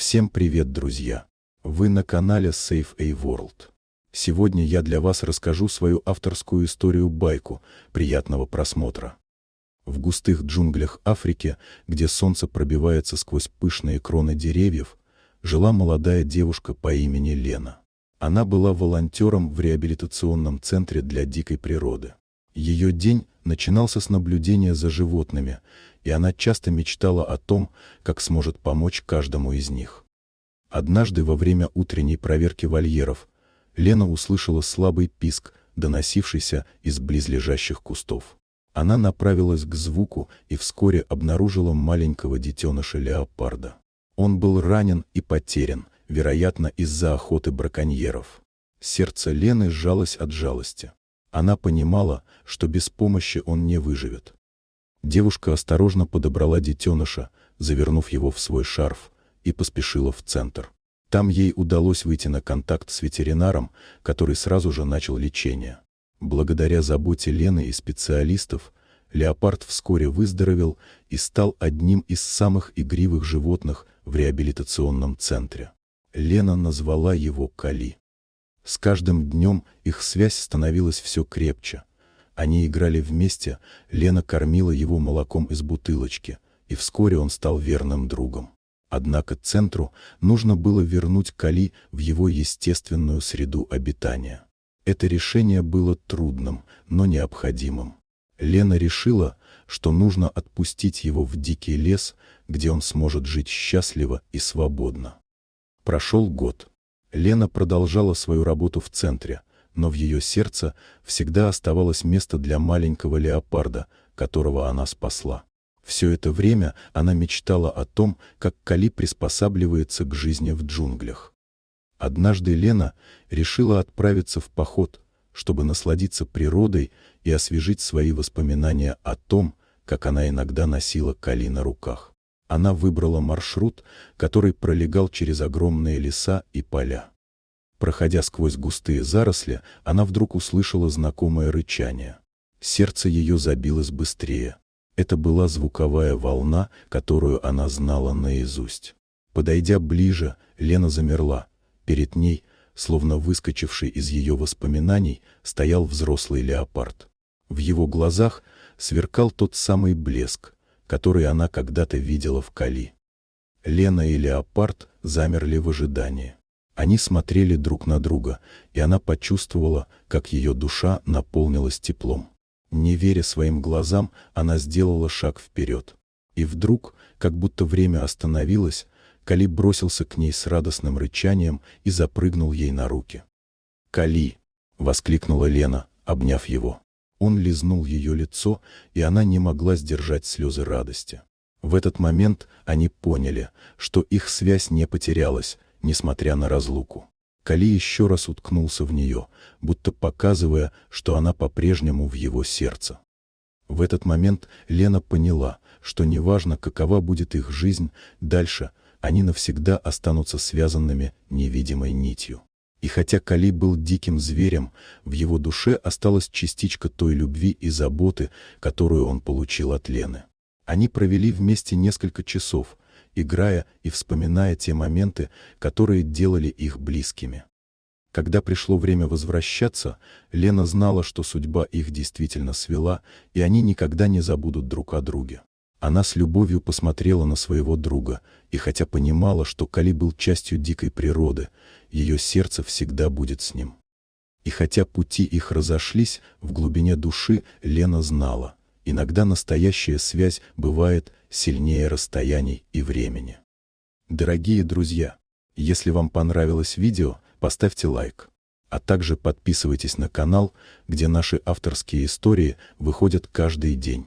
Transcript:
Всем привет, друзья! Вы на канале Save a World. Сегодня я для вас расскажу свою авторскую историю-байку. Приятного просмотра. В густых джунглях Африки, где солнце пробивается сквозь пышные кроны деревьев, жила молодая девушка по имени Лена. Она была волонтером в реабилитационном центре для дикой природы. Ее день начинался с наблюдения за животными, и она часто мечтала о том, как сможет помочь каждому из них. Однажды во время утренней проверки вольеров Лена услышала слабый писк, доносившийся из близлежащих кустов. Она направилась к звуку и вскоре обнаружила маленького детеныша леопарда. Он был ранен и потерян, вероятно, из-за охоты браконьеров. Сердце Лены сжалось от жалости. Она понимала, что без помощи он не выживет. Девушка осторожно подобрала детеныша, завернув его в свой шарф, и поспешила в центр. Там ей удалось выйти на контакт с ветеринаром, который сразу же начал лечение. Благодаря заботе Лены и специалистов, леопард вскоре выздоровел и стал одним из самых игривых животных в реабилитационном центре. Лена назвала его Кали. С каждым днем их связь становилась все крепче. Они играли вместе, Лена кормила его молоком из бутылочки, и вскоре он стал верным другом. Однако центру нужно было вернуть Кали в его естественную среду обитания. Это решение было трудным, но необходимым. Лена решила, что нужно отпустить его в дикий лес, где он сможет жить счастливо и свободно. Прошел год. Лена продолжала свою работу в центре, но в ее сердце всегда оставалось место для маленького леопарда, которого она спасла. Все это время она мечтала о том, как Кали приспосабливается к жизни в джунглях. Однажды Лена решила отправиться в поход, чтобы насладиться природой и освежить свои воспоминания о том, как она иногда носила Кали на руках. Она выбрала маршрут, который пролегал через огромные леса и поля. Проходя сквозь густые заросли, она вдруг услышала знакомое рычание. Сердце ее забилось быстрее. Это была звуковая волна, которую она знала наизусть. Подойдя ближе, Лена замерла. Перед ней, словно выскочивший из ее воспоминаний, стоял взрослый леопард. В его глазах сверкал тот самый блеск, который она когда-то видела в Кали. Лена и леопард замерли в ожидании. Они смотрели друг на друга, и она почувствовала, как ее душа наполнилась теплом. Не веря своим глазам, она сделала шаг вперед. И вдруг, как будто время остановилось, Кали бросился к ней с радостным рычанием и запрыгнул ей на руки. «Кали!» — воскликнула Лена, обняв его. Он лизнул ее лицо, и она не могла сдержать слезы радости. В этот момент они поняли, что их связь не потерялась, несмотря на разлуку. Кали еще раз уткнулся в нее, будто показывая, что она по-прежнему в его сердце. В этот момент Лена поняла, что неважно, какова будет их жизнь дальше, они навсегда останутся связанными невидимой нитью. И хотя Кали был диким зверем, в его душе осталась частичка той любви и заботы, которую он получил от Лены. Они провели вместе несколько часов, играя и вспоминая те моменты, которые делали их близкими. Когда пришло время возвращаться, Лена знала, что судьба их действительно свела, и они никогда не забудут друг о друге. Она с любовью посмотрела на своего друга, и хотя понимала, что Кали был частью дикой природы, ее сердце всегда будет с ним. И хотя пути их разошлись, в глубине души Лена знала, иногда настоящая связь бывает сильнее расстояний и времени. Дорогие друзья, если вам понравилось видео, поставьте лайк, а также подписывайтесь на канал, где наши авторские истории выходят каждый день.